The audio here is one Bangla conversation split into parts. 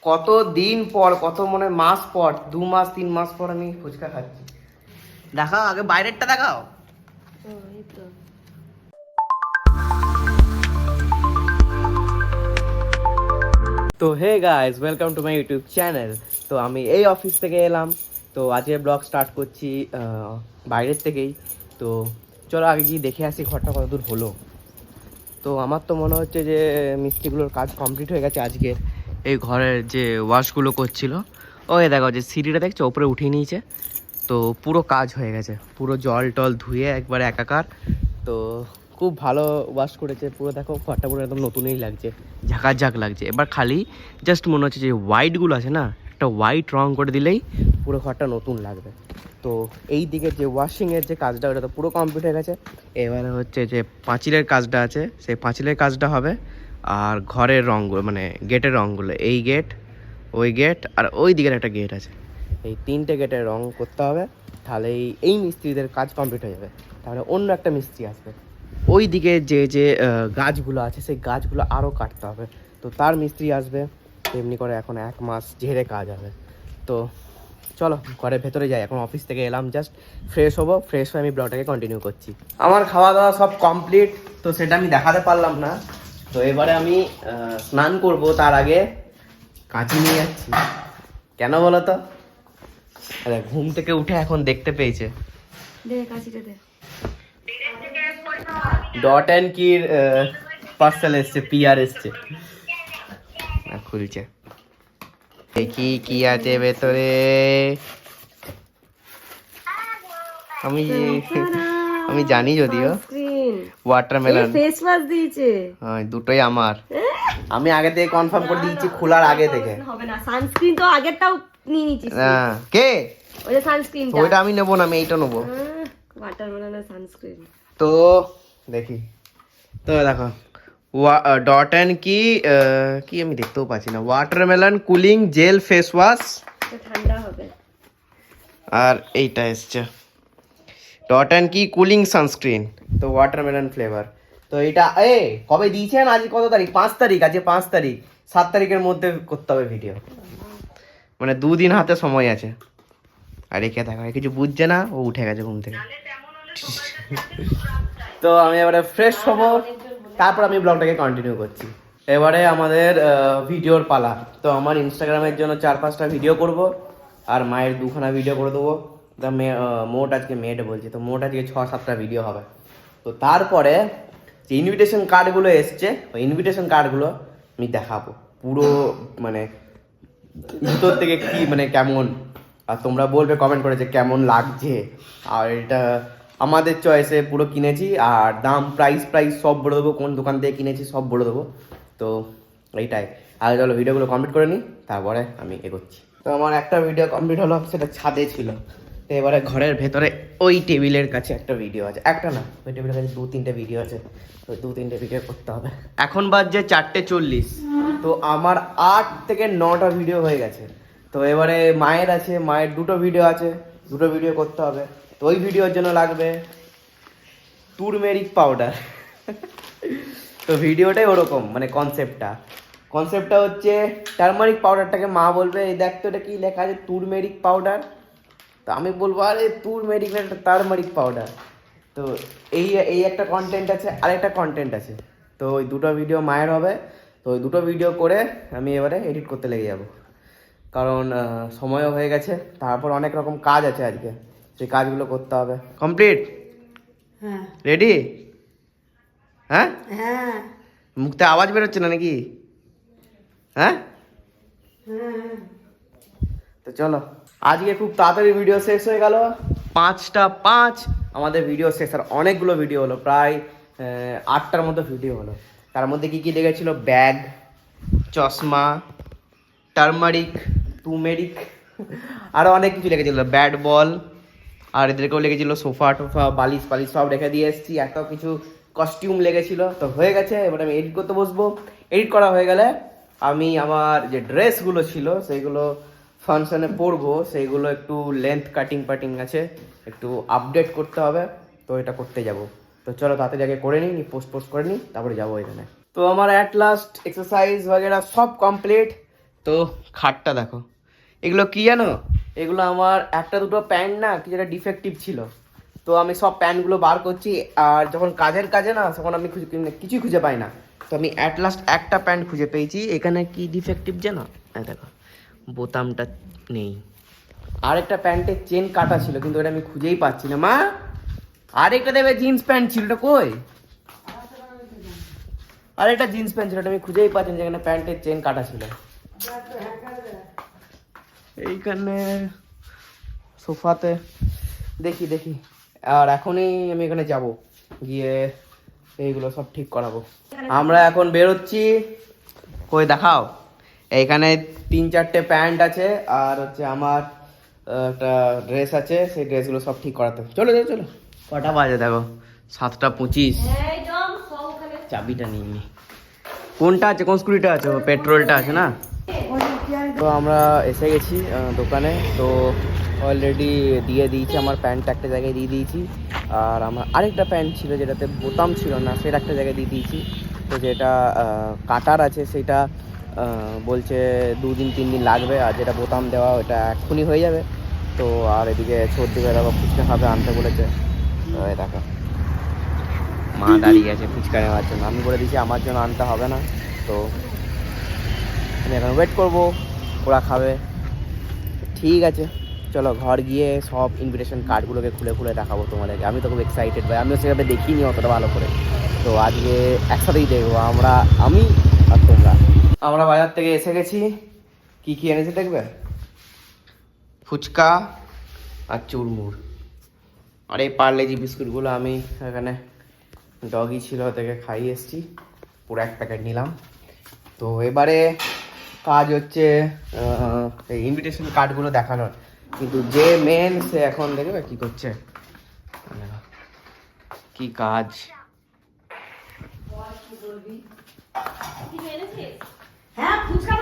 কত দিন পর, কত মনে মাস পর, 2 মাস 3 মাস পর আমি ফুচকা খাচ্ছি। দেখাও আগে বাইরেরটা দেখাও। তো hey guys, welcome to my YouTube channel. তো আমি এই অফিস থেকে এলাম, তো আজকে ব্লগ স্টার্ট করছি বাইরের থেকেই। তো চলো আগে গিয়ে দেখে আসি ঘরটা কত দূর হলো। তো আমার তো মনে হচ্ছে যে মিস্ত্রিগুলোর কাজ কমপ্লিট হয়ে গেছে আজকে। এই ঘরের যে ওয়াশগুলো করছিল, ওই দেখো যে সিঁড়িটা দেখছো ওপরে উঠিয়ে নিয়েছে। তো পুরো কাজ হয়ে গেছে, পুরো জল টল ধুয়ে একবারে একাকার। তো খুব ভালো ওয়াশ করেছে পুরো, দেখো ঘরটা পুরো একদম নতুনই লাগছে, ঝাঁকাঝাঁক লাগছে। এবার খালি জাস্ট মনে হচ্ছে যে হোয়াইটগুলো আছে না, একটা হোয়াইট রং করে দিলেই পুরো ঘরটা নতুন লাগবে। তো এই দিকের যে ওয়াশিংয়ের যে কাজটা, ওটা তো পুরো কমপ্লিট হয়ে গেছে। এবারে হচ্ছে যে পাঁচিলের কাজটা আছে, সেই পাঁচিলের কাজটা হবে। আর ঘরের রঙগুলো মানে গেটের রঙগুলো, এই গেট, ওই গেট আর ওই দিকের একটা গেট আছে, এই 3টে গেটের রং করতে হবে। তাহলে এই মিস্ত্রিদের কাজ কমপ্লিট হয়ে যাবে। তাহলে অন্য একটা মিস্ত্রি আসবে, ওই দিকে যে যে গাছগুলো আছে সেই গাছগুলো আরও কাটতে হবে। তো তার মিস্ত্রি আসবে, এমনি করে এখন 1 মাস ঝেড়ে কাজ হবে। তো চলো ঘরের ভেতরে যাই, এখন অফিস থেকে এলাম, জাস্ট ফ্রেশ হবো, ফ্রেশ হয়ে আমি ব্লগটাকে কন্টিনিউ করছি। আমার খাওয়া দাওয়া সব কমপ্লিট, তো সেটা আমি দেখাতে পারলাম না। তো এবারে আমি স্নান করব, তার আগে কাঁচি নিয়ে যাচ্ছি। কেন বলো তো? আরে ঘুম থেকে উঠে এখন দেখতে পেয়েছে, ডট অ্যান্ড কির পার্সেল এসছে, পিআর এসছে, খুলছে। দেখি কি আছে ভেতরে। আমি জানি যদিও ওয়াটারমেলন ফেস ওয়াশ দিয়েছে, হ্যাঁ দুটোই আমার। আমি আগে থেকে কনফার্ম করে দিয়েছি খোলার আগে থেকে। হবে না, সানস্ক্রিন তো আগেরটাও নিয়ে নিয়েছিস। হ্যাঁ কে? ওই যে সানস্ক্রিন, ওইটা আমি নেবো না, আমি এইটা নেবো। ওয়াটারমেলনের সানস্ক্রিন। তো দেখি, তো দেখো ডট অ্যান্ড কি কি আমি দেখতেও পাচ্ছি না, watermelon cooling jail face wash, ঠান্ডা হবে। আর এইটা এসছে ডট অ্যান্ড কি কুলিং সানস্ক্রিন, তো ওয়াটারমেলন ফ্লেভার। তো এটা কবে দিয়েছেন? আজ কত তারিখ? 5 তারিখ। আজকে 5 তারিখ, 7 তারিখের মধ্যে করতে হবে ভিডিও, মানে 2 দিন হাতে সময় আছে। আর একে দেখো কিছু বুঝছে না, ও উঠে গেছে ঘুম থেকে। তো আমি এবারে ফ্রেশ হবো, তারপর আমি ব্লগটাকে কন্টিনিউ করছি। এবারে আমাদের ভিডিওর পালা। তো আমার ইনস্টাগ্রামের জন্য 4-5টা ভিডিও করব, আর মায়ের 2খানা ভিডিও করে দেবো। মোট আজকে মেয়েটা বলছি, তো মোট আজকে 6-7টা ভিডিও হবে। তো তারপরে যে ইনভিটেশন কার্ডগুলো এসছে, ওই ইনভিটেশন কার্ডগুলো আমি দেখাবো পুরো, মানে ভিতর থেকে কি মানে কেমন, আর তোমরা বলবে কমেন্ট করে যে কেমন লাগছে। আর এটা আমাদের চয়েসে পুরো কিনেছি, আর দাম প্রাইস সব বলে দেবো, কোন দোকান থেকে কিনেছি সব বলে দেবো। তো এইটাই, আগে চলো ভিডিওগুলো কমপ্লিট করে নিই, তারপরে আমি এগোচ্ছি। তো আমার একটা ভিডিও কমপ্লিট হলো, সেটা ছাদে ছিল। তো এবারে ঘরের ভেতরে ওই টেবিলের কাছে একটা ভিডিও আছে, একটা না ওই টেবিলের কাছে 2-3টে ভিডিও আছে, ওই 2-3টে ভিডিও করতে হবে। এখন বাজছে 4:40, তো আমার 8 থেকে 9টা ভিডিও হয়ে গেছে। তো এবারে মায়ের আছে, মায়ের 2টো ভিডিও আছে, 2টো ভিডিও করতে হবে। তো ওই ভিডিওর জন্য লাগবে তুরমেরিক পাউডার। তো ভিডিওটাই ওরকম, মানে কনসেপ্টটা হচ্ছে টারমারিক পাউডারটাকে মা বলবে এই দেখ তো এটা কি লেখা আছে, তুরমেরিক পাউডার। তো আমি বলবো আরে তুরমেরিক না, এটা টারমারিক পাউডার। তো এই একটা কন্টেন্ট আছে, আরেকটা কন্টেন্ট আছে। তো ওই 2টো ভিডিও মায়ের হবে। তো ওই 2টো ভিডিও করে আমি এবারে এডিট করতে লেগে যাব, কারণ সময়ও হয়ে গেছে। তারপর অনেক রকম কাজ আছে আজকে, সেই কাজগুলো করতে হবে। কমপ্লিট? হ্যাঁ। রেডি? হ্যাঁ, হ্যাঁ মুখতে আওয়াজ বেরোচ্ছে না নাকি? হ্যাঁ, তো চলো আজকে খুব তাড়াতাড়ি ভিডিও শেষ হয়ে গেল, 5:05 আমাদের ভিডিও শেষ। আর অনেকগুলো ভিডিও হলো, প্রায় 8টার মতো ভিডিও হলো। তার মধ্যে কি কি লেগেছিল? ব্যাগ, চশমা, টারমারিক, তুমেরিক, আরও অনেক কিছু লেগেছিল, ব্যাট বল, আর এদেরকেও লেগেছিল সোফা টোফা, বালিশ পালিশ সব রেখে দিয়ে এসেছি। এত কিছু কস্টিউম লেগেছিল। তো হয়ে গেছে, এবার আমি এডিট করতে বসবো। এডিট করা হয়ে গেলে আমি আমার যে ড্রেসগুলো ছিল সেইগুলো ফাংশনে পরবো, সেইগুলো একটু লেন্থ কাটিং আছে, একটু আপডেট করতে হবে। তো এটা করতে যাব। তো চলো তাড়াতাড়ি আগে করে নিই, পোস্ট করে নিই, তারপরে যাবো এখানে। তো আমার অ্যাট লাস্ট এক্সারসাইজ বগেরা সব কমপ্লিট। তো খাটটা দেখো, এগুলো কি জানো, এগুলো আমার একটা দুটো প্যান্ট না কি যেটা ডিফেক্টিভ ছিল, তো আমি সব প্যান্টগুলো বার করছি। আর যখন কাজের কাজে না তখন আমি কিছুই খুঁজে পাই না, তো আমি অ্যাট লাস্ট একটা প্যান্ট খুঁজে পেয়েছি। এখানে কি ডিফেক্টিভ জানো, দেখো বোতামটা নেই। আরেকটা প্যান্টের চেন কাটা ছিল কিন্তু ওটা আমি খুঁজেই পাচ্ছি না। মা আরেকটা দেবে জিন্স প্যান্ট ছিল, ওটা কই? আরেকটা জিন্স প্যান্ট ছিল, ওটা আমি খুঁজেই পাচ্ছি না, যেখানে প্যান্টের চেন কাটা ছিল। এইখানে সোফাতে দেখি দেখি। আর এখনই আমি এখানে যাব, গিয়ে এইগুলো সব ঠিক করাবো। আমরা এখন বেরোচ্ছি, কই দেখাও। এইখানে 3-4টে প্যান্ট আছে আর হচ্ছে আমার একটা ড্রেস আছে, সেই ড্রেসগুলো সব ঠিক করাতে হবে। চলো চলো চলো। কটা বাজে দেখো, 7:25। চাবিটা নিয়ে নি। কোনটা আছে, কোন স্কুটিটা আছে? পেট্রোলটা আছে না। তো আমরা এসে গেছি দোকানে, তো অলরেডি দিয়ে দিয়েছি, আমার প্যান্ট একটা জায়গায় দিয়ে দিয়েছি। আর আমার আরেকটা প্যান্ট ছিল যেটাতে বোতাম ছিল না, সেটা একটা জায়গায় দিয়ে দিয়েছি। তো যেটা কাটার আছে সেটা বলছে 2-3 দিন লাগবে, আর যেটা বোতাম দেওয়া ওটা এক্ষুনি হয়ে যাবে। তো আর এদিকে সর্দি বেলা বা ফুচকা খাবে, আনতে বলেছে। তো এই দেখো মা দাঁড়িয়ে আছে ফুচকা নেওয়ার জন্য, আমি বলে দিয়েছি আমার জন্য আনতে হবে না। তো আমি এখন ওয়েট করবো, ওরা খাবে। ঠিক আছে চলো, ঘর গিয়ে সব ইনভিটেশন কার্ডগুলোকে খুলে খুলে দেখাবো তোমাদেরকে। আমি তো খুব এক্সাইটেড ভাই, আমিও সেভাবে দেখিনি অতটা ভালো করে। তো আজকে একসাথেই দেখবো আমি আর তোমরা। আমরা বাজার থেকে এসে গেছি, কি কি এনেছে দেখবে? ফুচকা আর চুরমুর। আর এই পার্লেজি বিস্কুটগুলো আমি এখানে ডগি ছিল থেকে খাইয়ে এসেছি, পুরো 1 প্যাকেট নিলাম। তো এবারে কাজ হচ্ছে এই ইনভিটেশন কার্ডগুলো দেখানোর, কিন্তু যে মেন সে এখন দেখবে কি করছে, কি কাজ।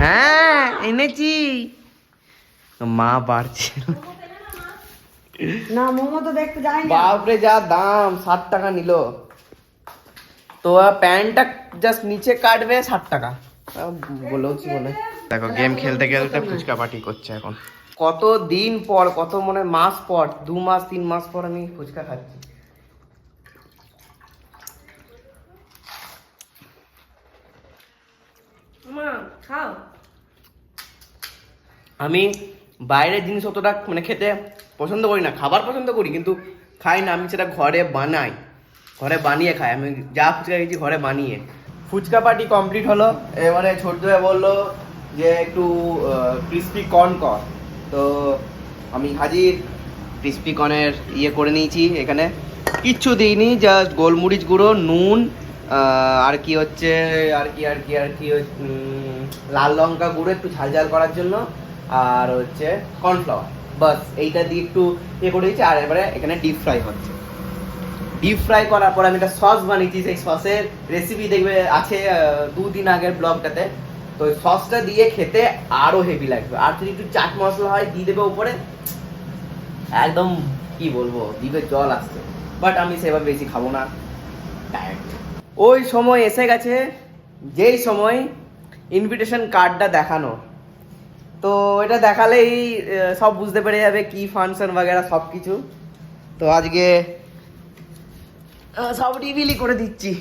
হ্যাঁ এনেছি, মা বাড়ছে না মোমো তো দেখতে যাই না। বাপরে যা দাম, 60 টাকা নিল। তো প্যান্টটা জাস্ট নিচে কাটবে 60 টাকা, বলেওছি বলে। দেখো গেম খেলতে খেলতে ফুচকা পার্টি করছে এখন। কত দিন পর, কত মনে মাস পর, 2 মাস 3 মাস পর আমি ফুচকা খাচ্ছি। মা খাও। আমি বাইরের জিনিস অতটা মানে খেতে পছন্দ করি না, খাবার পছন্দ করি কিন্তু খাই না। আমি সেটা ঘরে বানাই, ঘরে বানিয়ে খাই। আমি যা ফুচকা খেয়েছি ঘরে বানিয়ে। ফুচকা পার্টি কমপ্লিট হলো। এবারে ছোট্ট ভাই বললো যে একটু ক্রিস্পি কর্ন কর, তো আমি হাজির ক্রিস্পি কর্নের ইয়ে করে নিয়েছি। এখানে কিচ্ছু দিইনি, জাস্ট গোলমরিচ গুঁড়ো, নুন, আর কি হচ্ছে লাল লঙ্কা গুঁড়ো একটু ঝাল ঝাল করার জন্য, আর হচ্ছে কর্নফ্লাওয়ার, বাস এইটা দিয়ে একটু ইয়ে করে দিয়েছি। আর এবারে এখানে ডিপ ফ্রাই হচ্ছে। ডিপ ফ্রাই করার পর আমি একটা সস বানিয়েছি, সেই সসের রেসিপি দেখবে আছে 2 দিন আগের ব্লগটাতে। তো ওই সসটা দিয়ে খেতে আরো হেভি লাগবে। আর যদি একটু চাট মশলা হয় দিয়ে দেবে উপরে, একদম কি বলবো, জিভে জল আসছে। বাট আমি সেভাবে বেশি খাবো না, ডায়েট। ওই সময় এসে গেছে যেই সময় ইনভিটেশন কার্ডটা দেখানো। তো এটা দেখালেই সব বুঝতে পেরে যাবে কি ফাংশন বাগেরা সব কিছু। তো আজকে সব রিভিলই করে দিচ্ছি।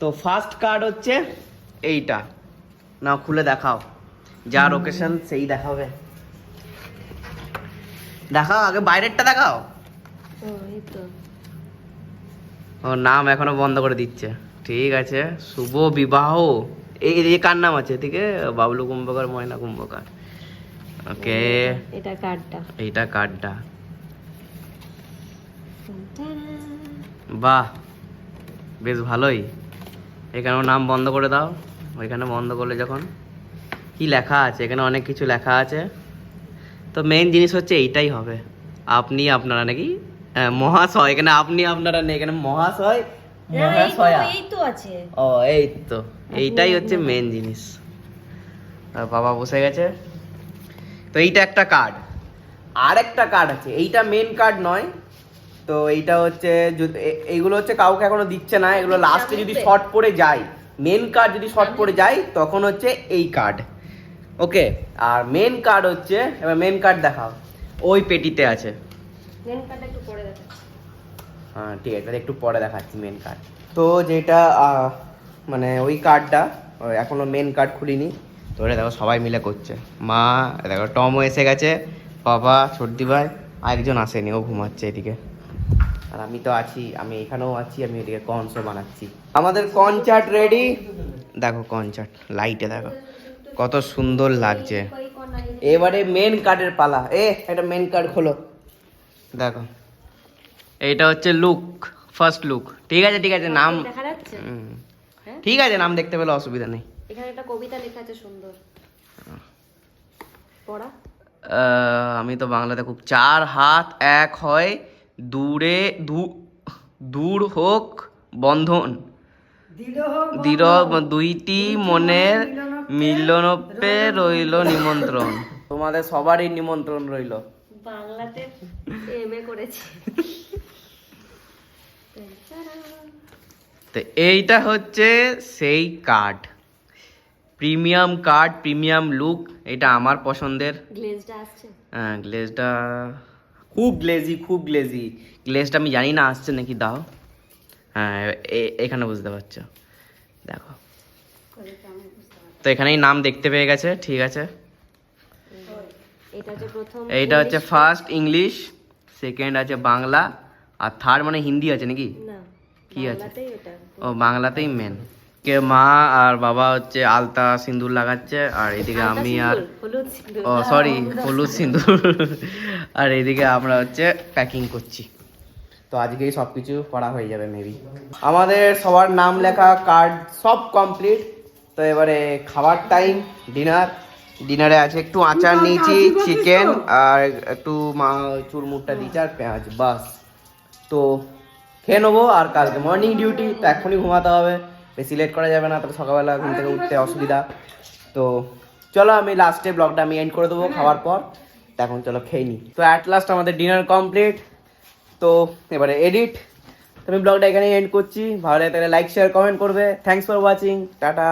তো ফার্স্ট কার্ড হচ্ছে এইটা, না খুলে দেখাও, যা লোকেশন সেই দেখাবে। দেখাও আগে, বাইরেরটা দেখাও। ও এই তো ও নাম এখনো বন্ধ করে দিচ্ছে। ঠিক আছে, শুভ বিবাহ। এই এই কার নাম আছে এদিকে? বাবলু কুম্ভকার, ময়না কুম্ভকার। ওকে, এটা কার্ডটা। এইটা কার্ডটা। বাহ, বেশ ভালোই। এখানেও নাম বন্ধ করে দাও। ওইখানে বন্ধ করলে যখন কি লেখা আছে, এখানে অনেক কিছু লেখা আছে। তো মেইন জিনিস হচ্ছে এইটাই হবে, আপনি আপনারা নাকি মহাশয়। এখানে আপনি আপনারা নেই, এখানে মহাশয় মহাশয়া। এই তো আছে। ও এই তো, এইটাই হচ্ছে মেন জিনিস। আর বাবা বসে গেছে। তো এইটা একটা কার্ড। আর একটা কার্ড আছে, এইটা মেন কার্ড নয়। তো এইটা হচ্ছে এইগুলো হচ্ছে কাউকে এখনো দিচ্ছে না, এগুলো লাস্টে যদি শর্ট পড়ে যায়, মেন কার্ড যদি শর্ট পড়ে যায় তখন হচ্ছে এই কার্ড। ওকে, আর মেন কার্ড হচ্ছে, এবার মেন কার্ড দেখাও। ওই পেটিতে আছে। মেন কার্ডটা একটু পরে দেখাচ্ছি। হ্যাঁ ঠিক আছে, তাহলে একটু পরে দেখাচ্ছি মেন কার্ড। তো যেটা মানে ওই কার্ডটা এখনো মেন কার্ড খুলিনি, তো ওটা দেখো সবাই মিলে করছে। মা দেখো, টমও এসে গেছে, বাবা, সর্দি ভাই, আর একজন আসেনি, ও ঘুমাচ্ছে এদিকে। আর আমি তো আছি, আমি এখানেও আছি, আমি এদিকে কর্নসও বানাচ্ছি। আমাদের কর্ন চাট রেডি। দেখো কর্ন চাট, লাইটে দেখো কত সুন্দর লাগছে। এবারে মেন কার্ডের পালা। একটা মেন কার্ড খোলো, দেখো এইটা হচ্ছে লুক, ফার্স্ট লুক। ঠিক আছে ঠিক আছে, নাম দেখা যাচ্ছে? হ্যাঁ? ঠিক আছে, নাম দেখতে পেলে অসুবিধা নেই। এখানে একটা কবিতা লেখা আছে সুন্দর, পড়া। আমি তো বাংলাতে খুব, 4 হাত এক হয় দূরে, দূর হোক বন্ধন, দৃঢ় দুইটি মনের মিলনপে রইল নিমন্ত্রণ। তোমাদের সবারই নিমন্ত্রণ রইল। বাংলাতে এমএ করেছি। তো এইটা হচ্ছে সেই card, premium card, premium look. এটা আমার পছন্দের। গ্লেজটা আসছে? হ্যাঁ, গ্লেজটা খুব গ্লেজি, খুব গ্লেজি। গ্লেজটা আমি জানি না আসছে নাকি, দাও। হ্যাঁ, এখানে বুঝতে পারছো, দেখো। তো এখানেই নাম দেখতে পেয়ে গেছে, ঠিক আছে। এইটা হচ্ছে ফার্স্ট ইংলিশ, সেকেন্ড আছে বাংলা, আর থার্ড মানে হিন্দি আছে নাকি? না, কি আছে? বাংলাতেই ওটা। ও, বাংলাতেই মেন। কে মা আর বাবা হচ্ছে আলতা সিঁদুর লাগাচ্ছে, আর এদিকে আমি আর হলুদ সিঁদুর। ও সরি, হলুদ সিঁদুর। আর এদিকে আমরা হচ্ছে প্যাকিং করছি। তো আজকেই সব কিছু করা হয়ে যাবে মেবি। আমাদের সবার নাম লেখা, কার্ড সব কমপ্লিট। তো এবারে খাবার টাইম, ডিনার। ডিনারে আছে একটু আচার নিয়েছি, চিকেন, আর একটু মা চুরমুরটা দিয়েছে, আর পেঁয়াজ, বাস। তো খেয়ে নেবো, আর কালকে মর্নিং ডিউটি, তো এখনই ঘুমাতে হবে, বেশি লেট করা যাবে না, তাহলে সকালবেলা ঘুম থেকে উঠতে অসুবিধা। তো চলো, আমি লাস্টে ব্লগটা আমি এন্ড করে দেবো খাওয়ার পর। তো এখন চলো খেয়ে নিই। তো অ্যাট লাস্ট আমাদের ডিনার কমপ্লিট। তো এবারে এডিট। তো আমি ব্লগটা এখানেই এন্ড করছি। ভালো লাগে তাহলে লাইক, শেয়ার, কমেন্ট করবে। Thanks for watching, tata.